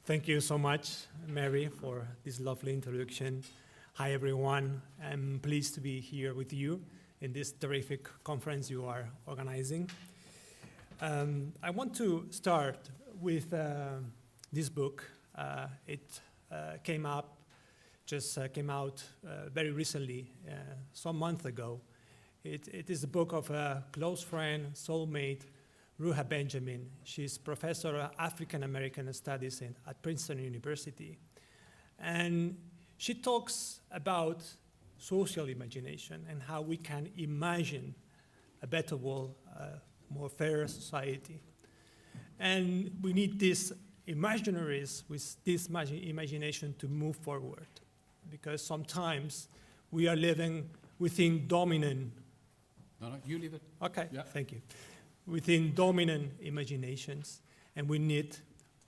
Thank you so much, Mary, for this lovely introduction. Hi, everyone. I'm pleased to be here with you in this terrific conference you are organizing. I want to start with this book. It came out very recently, some month ago. It is a book of a close friend, soulmate, Ruha Benjamin. She's professor of African American Studies at Princeton University. And she talks about social imagination and how we can imagine a better world, a more fair society. And we need these imaginaries with this imagination to move forward, because sometimes we are living within dominant. No, you leave it. Okay, yeah. Thank you. Within dominant imaginations, and we need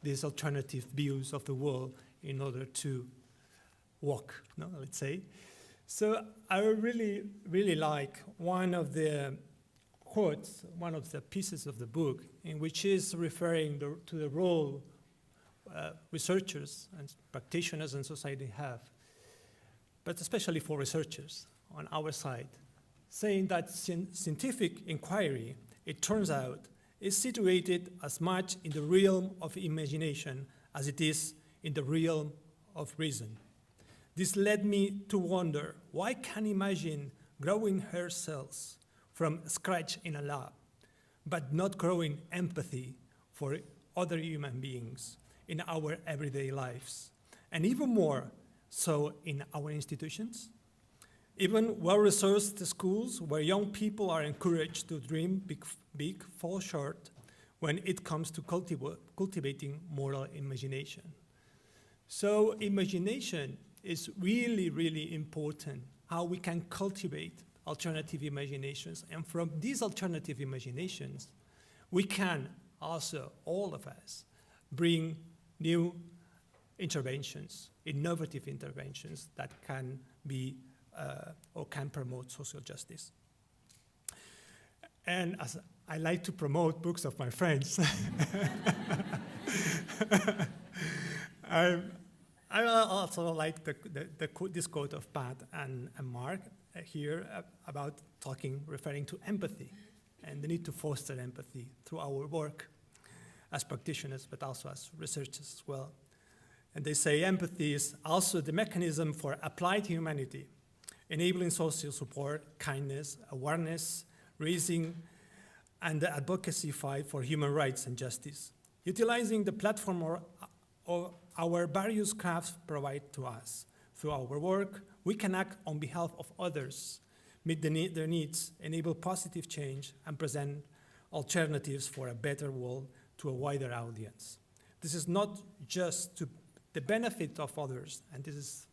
these alternative views of the world in order to walk, let's say. So I really, really like one of the quotes, one of the pieces of the book, in which is referring to the role researchers and practitioners in society have, but especially for researchers on our side, saying that scientific inquiry, it turns out, is situated as much in the realm of imagination as it is in the realm of reason. This led me to wonder, why can imagine growing hair cells from scratch in a lab, but not growing empathy for other human beings in our everyday lives, and even more so in our institutions? Even well-resourced schools where young people are encouraged to dream big fall short when it comes to cultivating moral imagination. So imagination is really, really important, how we can cultivate alternative imaginations. And from these alternative imaginations, we can also, all of us, bring new interventions, innovative interventions that can be or can promote social justice. And as I like to promote books of my friends, I also like this quote of Pat and Mark here about referring to empathy and the need to foster empathy through our work as practitioners, but also as researchers as well. And they say empathy is also the mechanism for applied humanity, enabling social support, kindness, awareness, raising, and the advocacy fight for human rights and justice. Utilizing the platform or our various crafts provide to us. Through our work, we can act on behalf of others, meet their needs, enable positive change, and present alternatives for a better world to a wider audience. This is not just to the benefit of others, and this is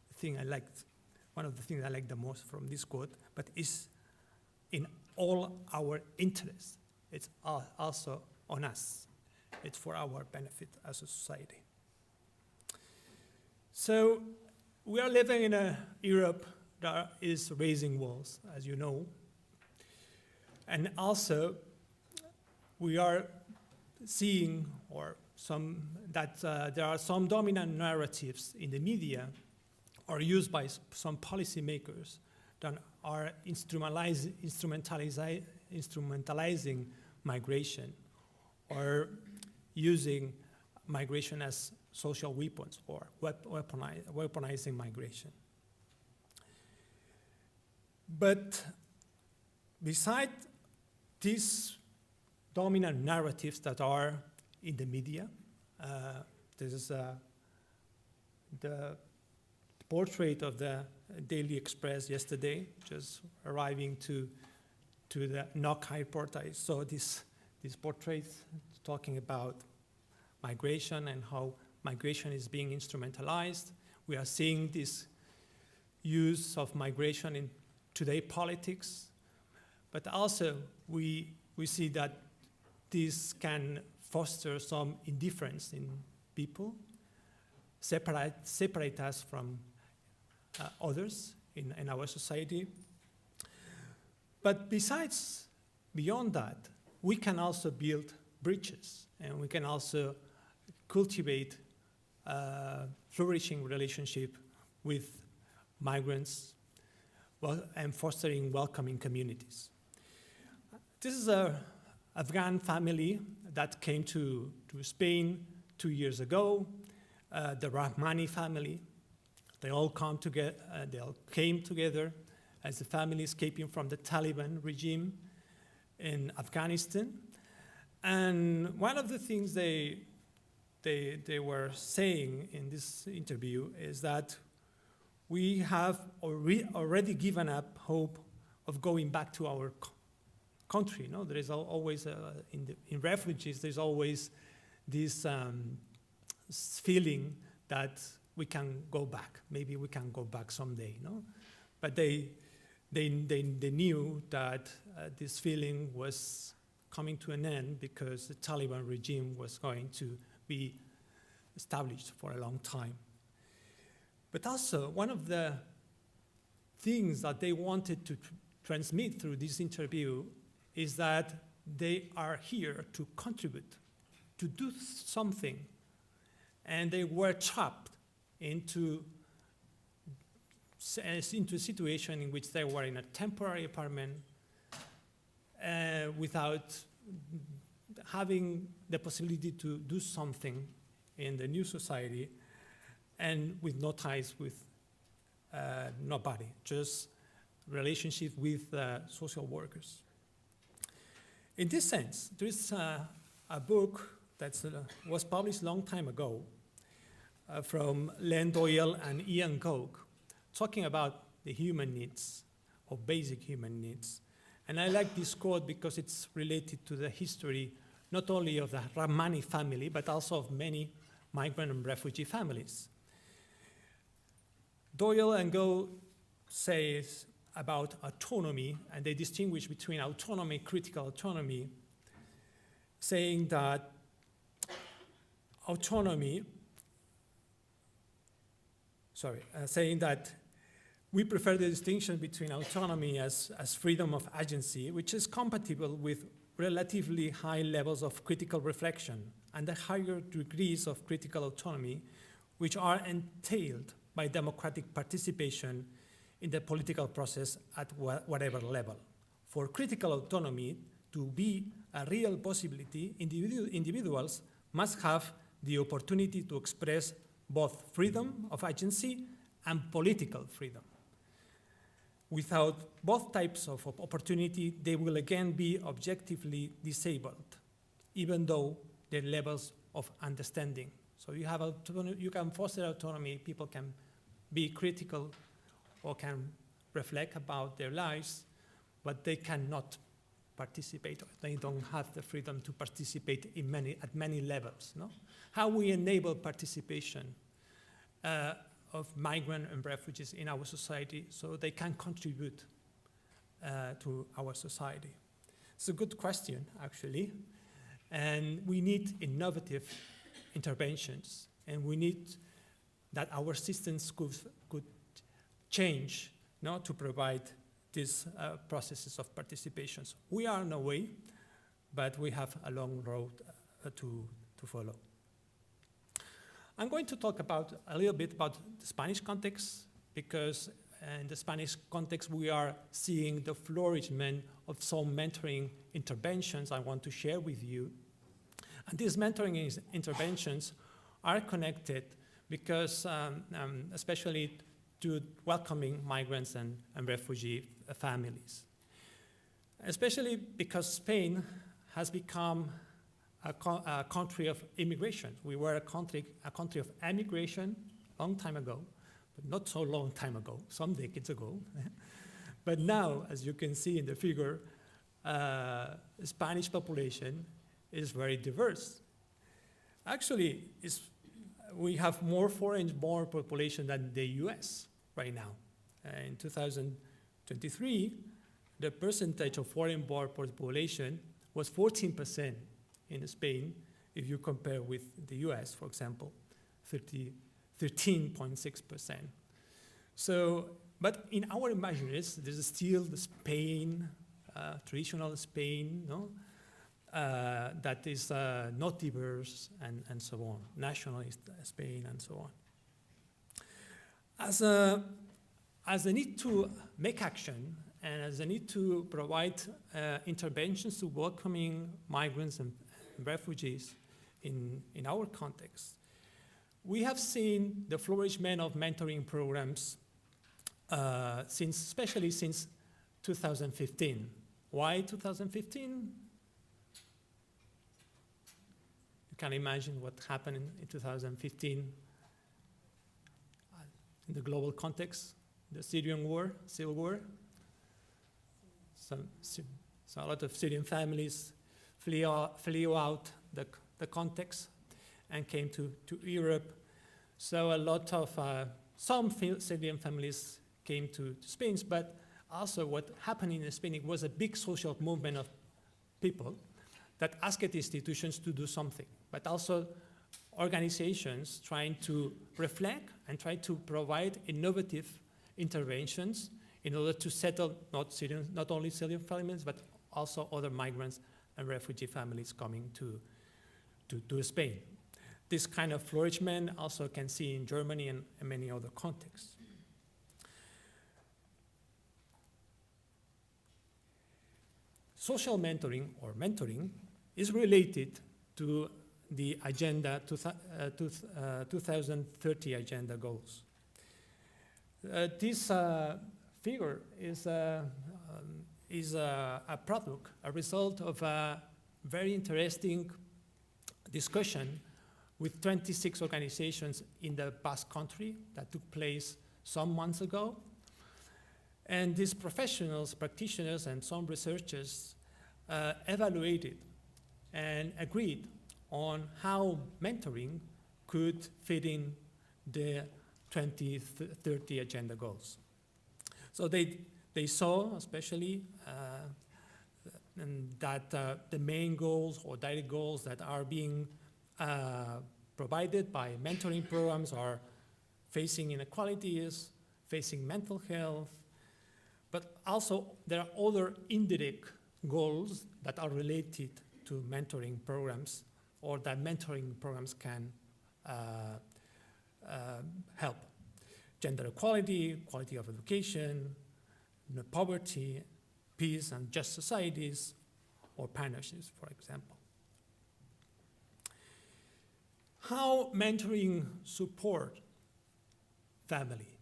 the thing I liked, one of the things I like the most from this quote, but is in all our interests. It's also on us. It's for our benefit as a society. So we are living in a Europe that is raising walls, as you know. And also, we are seeing there are some dominant narratives in the media or used by some policymakers that are instrumentalizing migration or using migration as social weapons or weaponizing migration. But beside these dominant narratives that are in the media, this is the portrait of the Daily Express yesterday, just arriving to the Knock Airport. I saw this portrait talking about migration and how migration is being instrumentalized. We are seeing this use of migration in today politics, but also we see that this can foster some indifference in people, separate us from others in our society. But beyond that, we can also build bridges, and we can also cultivate flourishing relationship with migrants and fostering welcoming communities. This is an Afghan family that came to Spain 2 years ago, the Rahmani family. They all came together as a family escaping from the Taliban regime in Afghanistan. And one of the things they were saying in this interview is that we have already given up hope of going back to our country. No? There is always, in refugees, there's always this feeling that we can go back. Maybe we can go back someday. No? But they knew that this feeling was coming to an end because the Taliban regime was going to be established for a long time. But also, one of the things that they wanted to transmit through this interview is that they are here to contribute, to do something, and they were trapped into a situation in which they were in a temporary apartment without having the possibility to do something in the new society and with no ties with nobody, just relationship with social workers. In this sense, there is a book that was published a long time ago from Len Doyle and Ian Coke, talking about the human needs, or basic human needs. And I like this quote because it's related to the history not only of the Rahmani family, but also of many migrant and refugee families. Doyle and Go says about autonomy, and they distinguish between autonomy, critical autonomy, saying that we prefer the distinction between autonomy as freedom of agency, which is compatible with relatively high levels of critical reflection and the higher degrees of critical autonomy, which are entailed by democratic participation in the political process at whatever level. For critical autonomy to be a real possibility, individuals must have the opportunity to express both freedom of agency and political freedom. Without both types of opportunity, they will again be objectively disabled, even though their levels of understanding. So you have autonomy, you can foster autonomy, people can be critical or can reflect about their lives, but they cannot participate. They don't have the freedom to participate at many levels. No? How we enable participation of migrant and refugees in our society so they can contribute to our society? It's a good question, actually. And we need innovative interventions, and we need that our systems could change to provide these processes of participations. We are on our way, but we have a long road to follow. I'm going to talk a little bit about the Spanish context, because in the Spanish context, we are seeing the flourishment of some mentoring interventions I want to share with you. And these mentoring interventions are connected because, especially to welcoming migrants and refugee families. Especially because Spain has become a country of immigration. We were a country of emigration a long time ago, but not so long time ago, some decades ago. But now, as you can see in the figure, the Spanish population is very diverse. Actually, we have more foreign-born population than the US right now. In 2023, the percentage of foreign-born population was 14% in Spain, if you compare with the US, for example, 13.6%. So, but in our imaginaries, there's still the Spain, traditional Spain, no? that is not diverse, and so on, nationalist Spain, and so on. As a need to make action, and as a need to provide interventions to welcoming migrants and refugees in our context, we have seen the flourishment of mentoring programs especially since 2015. Why 2015? You can imagine what happened in 2015 in the global context, the Syrian war, civil war. So a lot of Syrian families flew out the context and came to Europe. So a lot of, some Syrian families came to Spain, but also what happened in Spain, it was a big social movement of people that asked institutions to do something, but also organizations trying to reflect and try to provide innovative interventions in order to settle not only Syrian families, but also other migrants and refugee families coming to Spain. This kind of flourishment also can see in Germany and many other contexts. Social mentoring, or mentoring, is related to the agenda, 2030 agenda goals. This figure is a product, a result of a very interesting discussion with 26 organizations in the Basque Country that took place some months ago. And these professionals, practitioners, and some researchers evaluated and agreed on how mentoring could fit in the 2030 agenda goals. So they saw, especially, that the main goals or direct goals that are being provided by mentoring programs are facing inequalities, facing mental health, but also there are other indirect goals that are related to mentoring programs, or that mentoring programs can help. Gender equality, quality of education, poverty, peace and just societies, or partnerships, for example. How mentoring support family,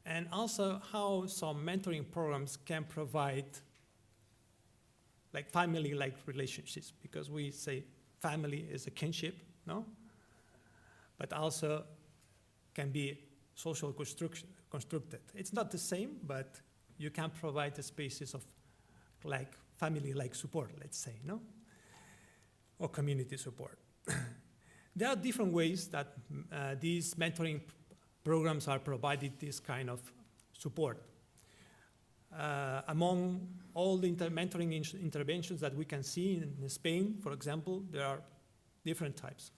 and also how some mentoring programs can provide like family-like relationships, because we say family is a kinship, no? But also can be social constructed. It's not the same, but you can provide the spaces of like family-like support, let's say, no? Or community support. There are different ways that these mentoring programs are provided this kind of support. Among all the mentoring interventions that we can see in Spain, for example, there are different types.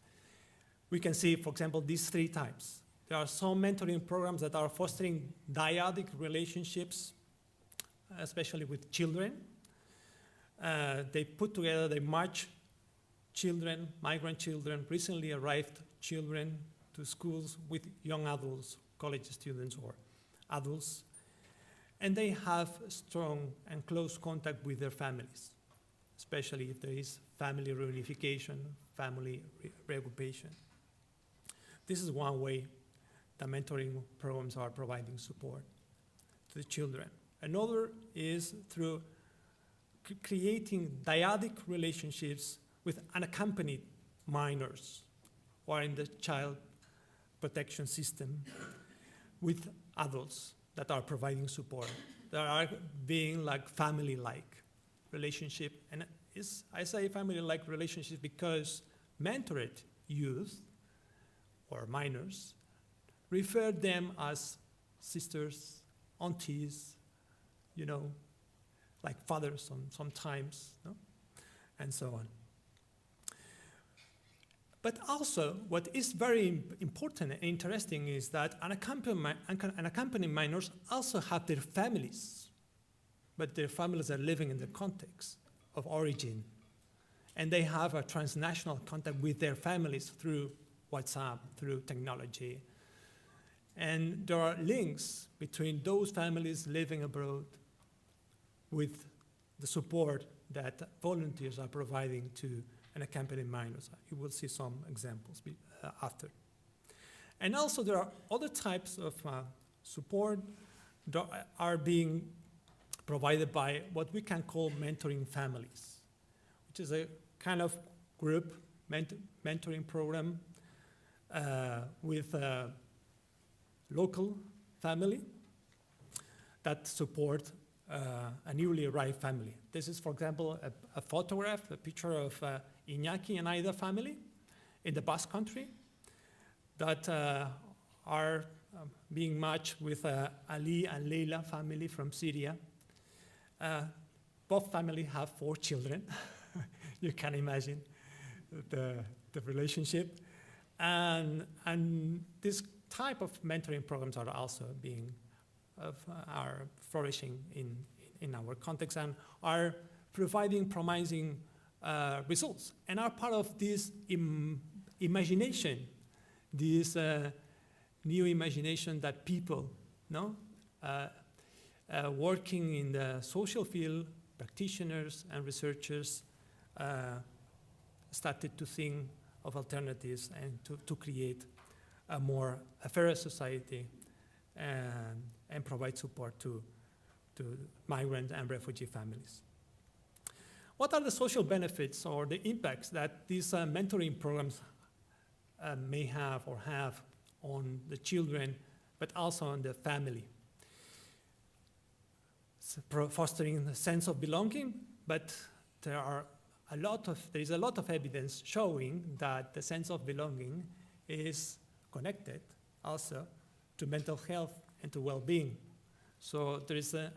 We can see, for example, these three types. There are some mentoring programs that are fostering dyadic relationships, especially with children. They put together, they match children, migrant children, recently arrived children to schools with young adults, college students or adults, and they have strong and close contact with their families, especially if there is family reunification, family reagrupation. This is one way that mentoring programs are providing support to the children. Another is through creating dyadic relationships with unaccompanied minors or in the child protection system with adults that are providing support, that are being like family-like relationship. And I say family-like relationship because mentored youth or minors refer them as sisters, aunties, you know, like fathers sometimes, no? And so on. But also, what is very important and interesting is that unaccompanied minors also have their families, but their families are living in the context of origin. And they have a transnational contact with their families through WhatsApp, through technology. And there are links between those families living abroad with the support that volunteers are providing to unaccompanied minors. You will see some examples after. And also there are other types of support that are being provided by what we can call mentoring families, which is a kind of group mentoring program with a local family that support a newly arrived family. This is, for example, a photograph, a picture of Iñaki and Aida family in the Basque Country that are being matched with Ali and Leila family from Syria. Both families have 4 children. You can imagine the relationship. And this type of mentoring programs are also are flourishing in our context and are providing promising results and are part of this imagination, this new imagination that people working in the social field, practitioners and researchers started to think of alternatives and to create a fairer society and provide support to migrant and refugee families. What are the social benefits or the impacts that these mentoring programs may have or have on the children, but also on the family? Fostering a sense of belonging, but there is a lot of evidence showing that the sense of belonging is connected also to mental health and to well-being. So there is an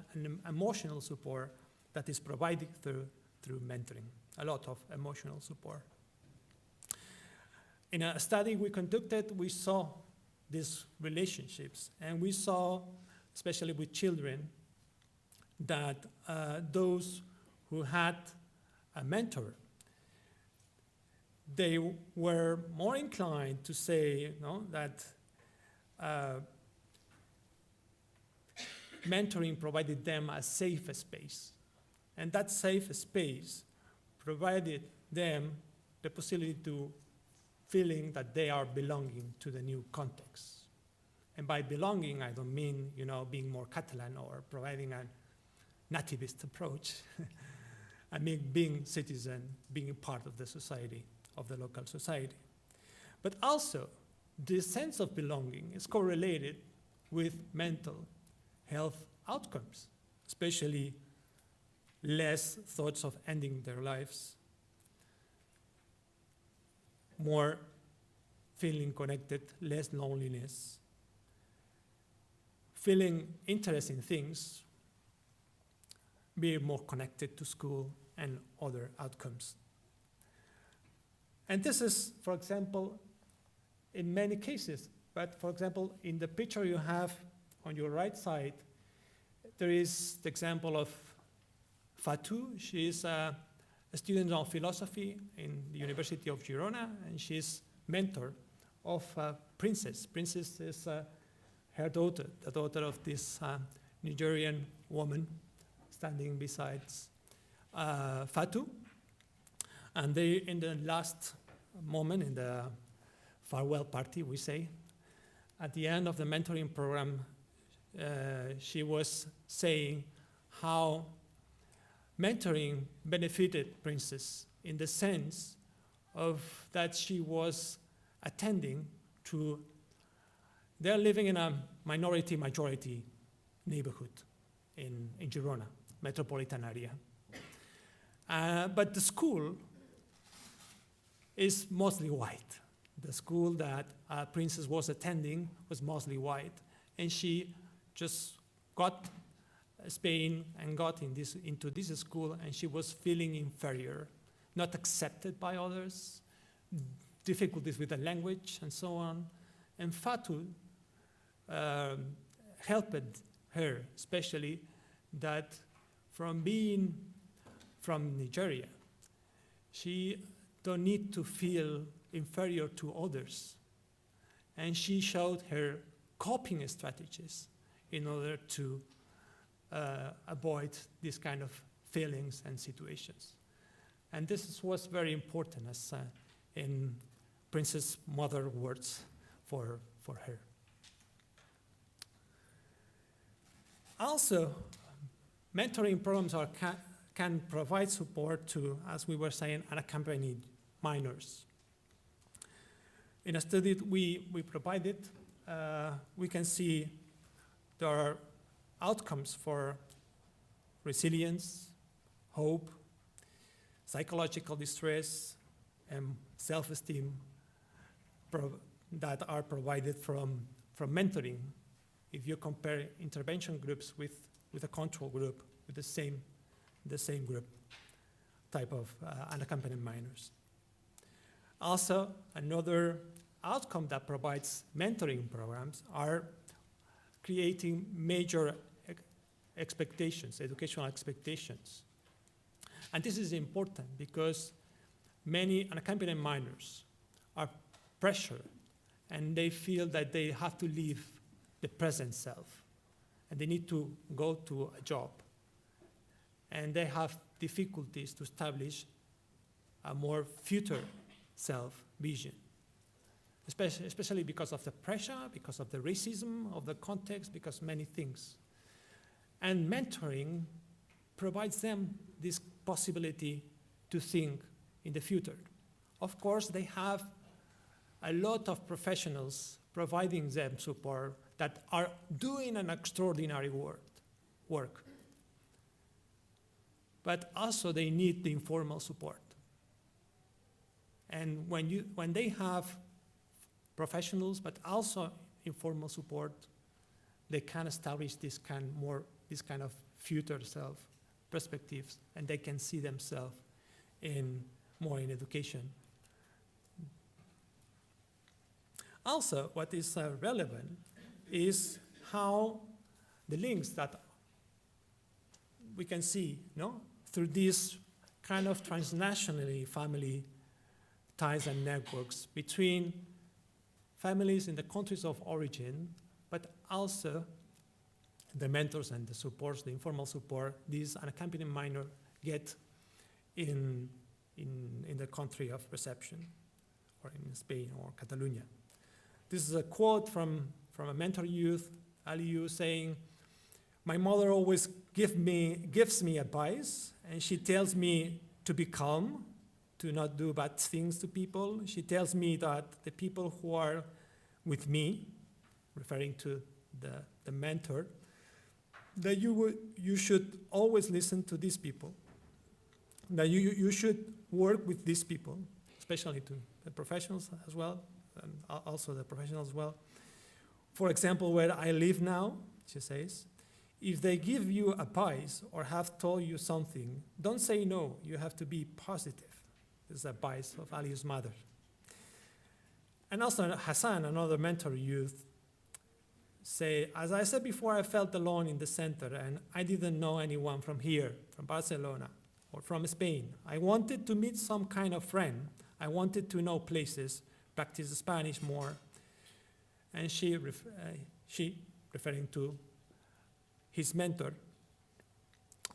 emotional support that is provided through mentoring, a lot of emotional support. In a study we conducted, we saw these relationships, and we saw, especially with children, that those who had a mentor, they were more inclined to say that mentoring provided them a safe space. And that safe space provided them the possibility to feeling that they are belonging to the new context. And by belonging, I don't mean, being more Catalan or providing a nativist approach. I mean being citizen, being a part of the society, of the local society. But also, this sense of belonging is correlated with mental health outcomes, especially less thoughts of ending their lives, more feeling connected, less loneliness, feeling interest in things, being more connected to school and other outcomes. And this is, for example, in many cases, but for example, in the picture you have on your right side, there is the example of Fatou. She is a student of philosophy in the University of Girona, and she's mentor of Princess. Princess is her daughter, the daughter of this Nigerian woman standing beside Fatou. And they, in the last moment, in the farewell party, we say, at the end of the mentoring program, she was saying how mentoring benefited Princess in the sense of that she was attending to, they're living in a minority-majority neighborhood in Girona, metropolitan area. But the school is mostly white. The school that Princess was attending was mostly white, and she just got Spain and got into this school, and she was feeling inferior, not accepted by others, difficulties with the language, and so on. And Fatou helped her, especially that from being from Nigeria. She don't need to feel inferior to others. And she showed her coping strategies in order to avoid these kind of feelings and situations. And this was very important as in Princess Mother words for her. Also, mentoring programs can provide support to, as we were saying, unaccompanied minors. In a study we provided, we can see there are outcomes for resilience, hope, psychological distress, and self-esteem that are provided from mentoring if you compare intervention groups with a control group, with the same group type of unaccompanied minors. Also, another outcome that provides mentoring programs are creating major expectations, educational expectations. And this is important because many unaccompanied minors are pressured and they feel that they have to leave the present self and they need to go to a job. And they have difficulties to establish a more future self-vision, especially because of the pressure, because of the racism of the context, because many things. And mentoring provides them this possibility to think in the future. Of course, they have a lot of professionals providing them support that are doing an extraordinary work. But also they need the informal support. And when they have professionals, but also informal support, they can establish this kind of future self perspectives, and they can see themselves more in education. Also, what is relevant is how the links that we can see, through these kind of transnationally family ties and networks between families in the countries of origin, but also the mentors and the supports, the informal support these unaccompanied minors get in the country of reception, or in Spain or Catalonia. This is a quote from a mentor youth, Aliyu, saying, "My mother always gives me advice, and she tells me to be calm, to not do bad things to people. She tells me that the people who are with me," referring to the mentor, "that you should always listen to these people, that you should work with these people," especially to the professionals as well, and also the professionals as well. "For example, where I live now," she says, "if they give you advice or have told you something, don't say no, you have to be positive." This is advice of Ali's mother. And also Hassan, another mentor youth, say, "As I said before, I felt alone in the center and I didn't know anyone from here, from Barcelona or from Spain. I wanted to meet some kind of friend. I wanted to know places, practice Spanish more." And she, referring to his mentor,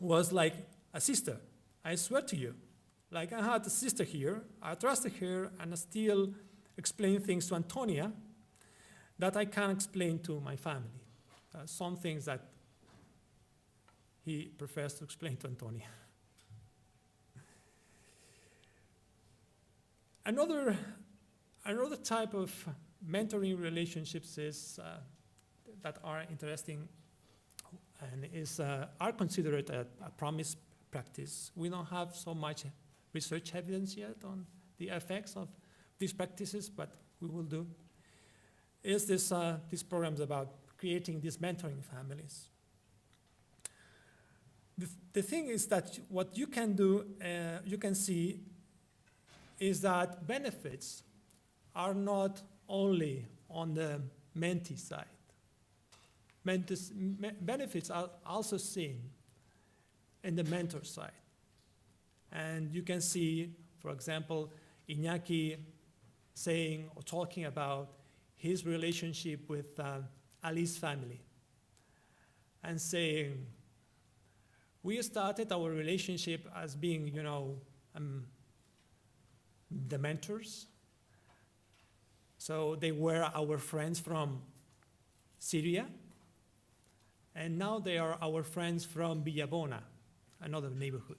was like a sister. "I swear to you, like I had a sister here, I trusted her and I still explain things to Antonia that I can't explain to my family." Some things that he prefers to explain to Antonia. Another type of mentoring relationships that are interesting and are considered a promised practice. We don't have so much research evidence yet on the effects of these practices, but we will do. Is these programs about creating these mentoring families. The thing is that what you can do, you can see, is that benefits are not only on the mentee side. Benefits are also seen in the mentor side. And you can see, for example, Iñaki saying or talking about his relationship with Ali's family and saying, we started our relationship as being, the mentors. So they were our friends from Syria, and now they are our friends from Villabona, another neighborhood,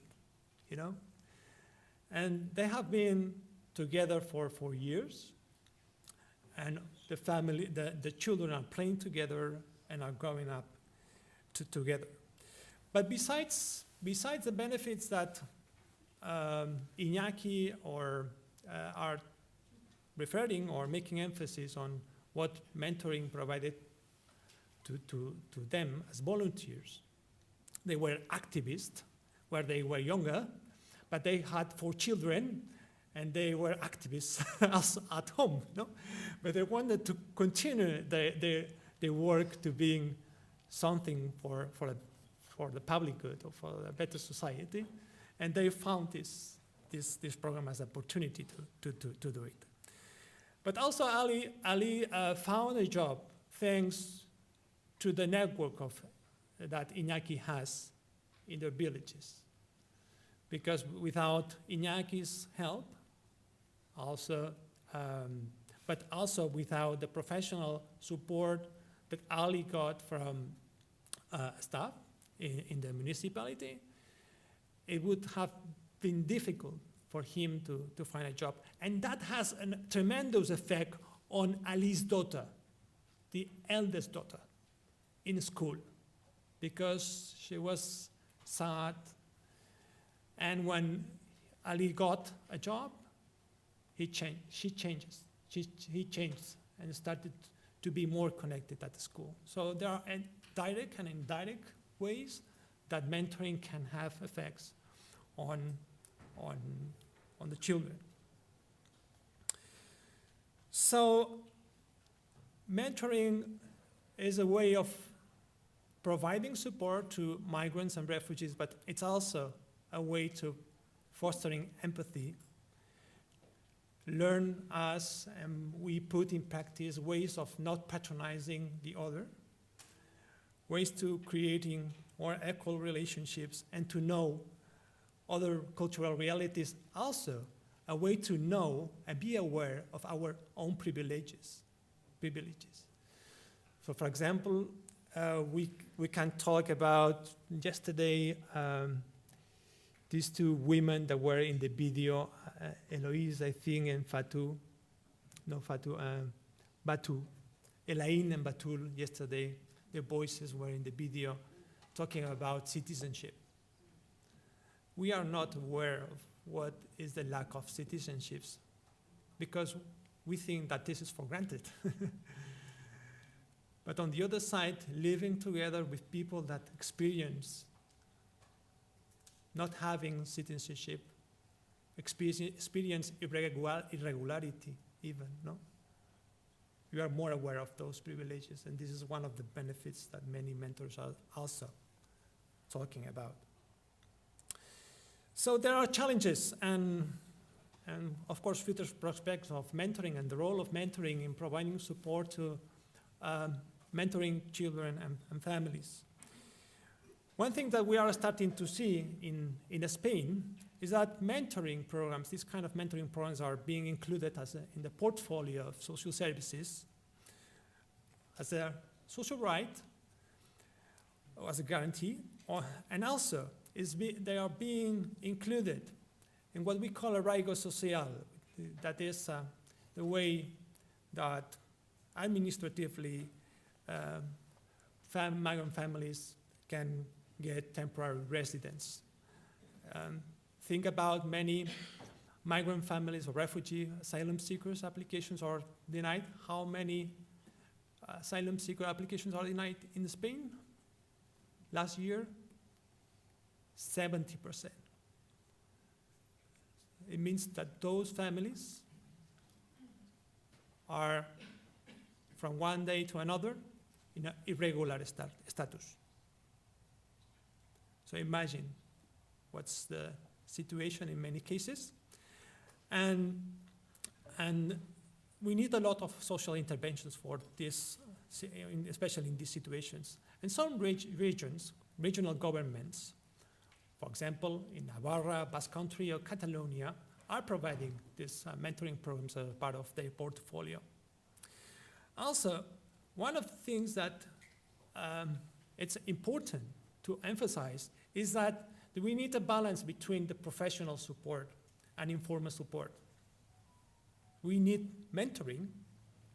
And they have been together for 4 years, and the family, the children are playing together and are growing up together. But besides the benefits that Iñaki are referring or making emphasis on what mentoring provided to them as volunteers, they were activists where they were younger, but they had 4 children and they were activists at home, But they wanted to continue their work to being something for the public good or for a better society, and they found this program as an opportunity to do it. But also Ali found a job thanks to the network that Iñaki has in the villages. Because without Iñaki's help, but also without the professional support that Ali got from staff in the municipality, it would have been difficult for him to find a job. And that has a tremendous effect on Ali's daughter, the eldest daughter, in school, because she was sad. And when Ali got a job, he changed and started to be more connected at the school. So there are direct and indirect ways that mentoring can have effects on the children. So mentoring is a way of providing support to migrants and refugees, but it's also a way to fostering empathy, learn us, and we put in practice ways of not patronizing the other, ways to creating more equal relationships and to know other cultural realities, also a way to know and be aware of our own privileges. So for example, we can talk about yesterday these 2 women that were in the video, Eloise, I think, and Batu. Elaine and Batul, yesterday, their voices were in the video talking about citizenship. We are not aware of what is the lack of citizenships because we think that this is for granted. But on the other side, living together with people that experience not having citizenship, experience irregularity even, You are more aware of those privileges, and this is one of the benefits that many mentors are also talking about. So there are challenges and of course future prospects of mentoring and the role of mentoring in providing support to mentoring children and families. One thing that we are starting to see in Spain is that mentoring programs, these kind of mentoring programs are being included in the portfolio of social services as a social right, or as a guarantee, and also they are being included in what we call arraigo social. That is the way that administratively migrant families can get temporary residence. Think about many migrant families or refugee asylum seekers applications are denied. How many asylum seeker applications are denied in Spain? Last year, 70%. It means that those families are from one day to another in an irregular status. So imagine what's the situation in many cases. And we need a lot of social interventions for this, especially in these situations. And some regions, regional governments, for example, in Navarra, Basque Country, or Catalonia, are providing these mentoring programs as part of their portfolio. Also, one of the things that it's important to emphasize is that we need a balance between the professional support and informal support. We need mentoring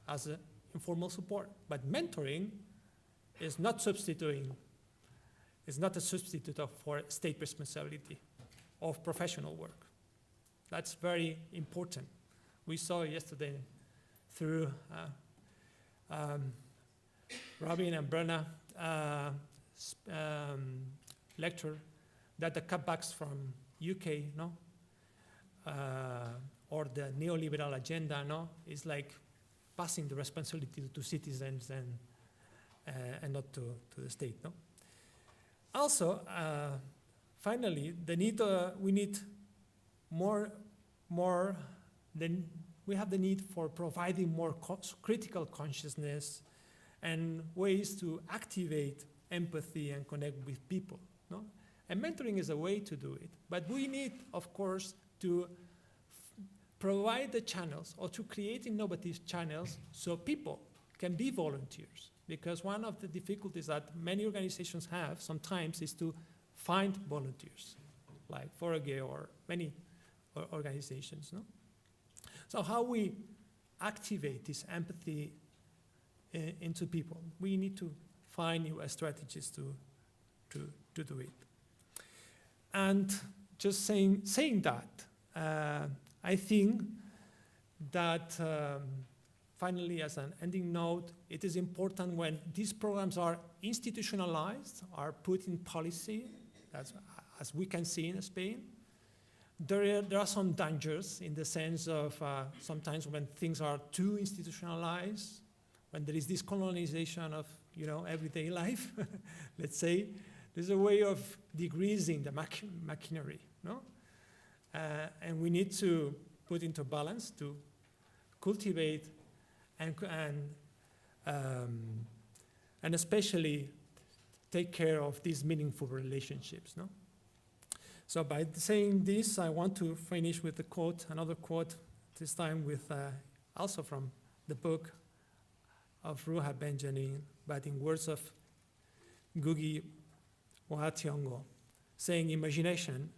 as an informal support, but mentoring is not substituting, is not a substitute for state responsibility of professional work. That's very important. We saw yesterday through Robin and Brenna lecture that the cutbacks from UK, no, or the neoliberal agenda, no, is like passing the responsibility to citizens and not to the state, no. Also, finally, we need more than we have the need for providing more critical consciousness and ways to activate empathy and connect with people, no? And mentoring is a way to do it, but we need, of course, to provide the channels or to create innovative channels so people can be volunteers. Because one of the difficulties that many organizations have sometimes is to find volunteers, like Forage or many organizations, no? So how we activate this empathy into people? We need to find new strategies to do it. And just saying that, I think that finally, as an ending note, it is important when these programs are institutionalized, are put in policy, as we can see in Spain. There are some dangers in the sense of sometimes when things are too institutionalized, when there is this colonization of everyday life, let's say, there's a way of degreasing the machinery, no? And we need to put into balance to cultivate and especially take care of these meaningful relationships, no? So by saying this, I want to finish with a quote, another quote, this time with also from the book of Ruha Benjamin, but in words of Ngugi wa Thiong'o, saying imagination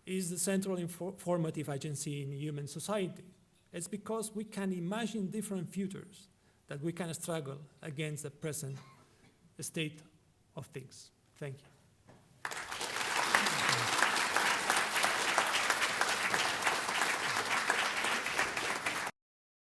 is the central formative agency in human society. It's because we can imagine different futures that we can struggle against the present state of things. Thank you.